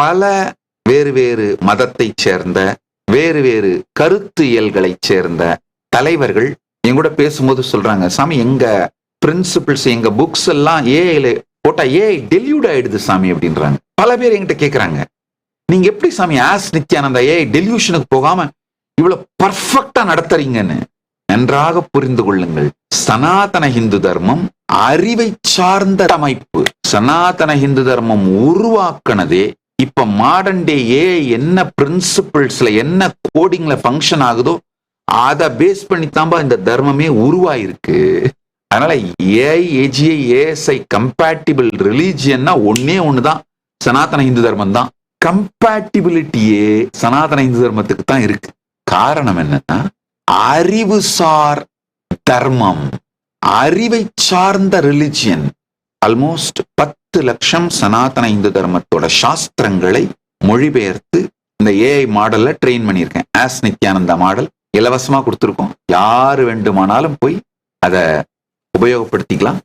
பல வேறு வேறு மதத்தை சேர்ந்த வேறு வேறு கருத்து இயல்களைச் சேர்ந்த தலைவர்கள் என் கூட பேசும்போது சொல்றாங்க, சாமி எங்க பிரின்சிபிள்ஸ் எங்க புக்ஸ் எல்லாம் ஏஐல போட்டா ஏஐ டெல்யூட் ஆயிடுது சாமி அப்படின்றாங்க. பல பேர் என்கிட்ட கேட்கறாங்க, நீங்க எப்படி சாமி ஆஸ் நித்யானந்தா ஏஐ டெல்யூஷனுக்கு போகாம இவ்வளவு பர்ஃபெக்டா நடத்துறீங்கன்னு. நன்றாக புரிந்து கொள்ளுங்கள், சனாதன இந்து தர்மம் அறிவை சார்ந்த அமைப்பு. சனாதன இந்து தர்மம் உருவாக்குனதே இப்ப மாடர்ன் டே ஏஐ என்ன பிரின்சிபிள்ஸ்ல என்ன கோடிங்ல ஃபங்க்ஷன் ஆகுதோ அதை பேஸ் பண்ணித்தாம்பா இந்த தர்மமே உருவாயிருக்கு. அதனால ஏஐ ஏஜிஐ ஏஎஸ்ஐ கம்பேட்டிபிள் ரிலீஜியன்னா ஒன்னே ஒண்ணுதான், சனாதன இந்து தர்மம் தான். கம்பேட்டிபிலிட்டியே சனாதன இந்து தர்மத்துக்கு தான் இருக்கு. காரணம் என்னன்னா, அறிவுசார் தர்மம், அறிவை சார்ந்த ரிலிஜியன். ஆல்மோஸ்ட் 10 லட்சம் சனாதன இந்து தர்மத்தோட சாஸ்திரங்களை மொழிபெயர்த்து இந்த ஏஐ மாடல்ல ட்ரெயின் பண்ணியிருக்கேன். ஆஸ் நித்யானந்தா மாடல் இலவசமா கொடுத்துருக்கோம். யாரு வேண்டுமானாலும் போய் அதை உபயோகப்படுத்திக்கலாம்.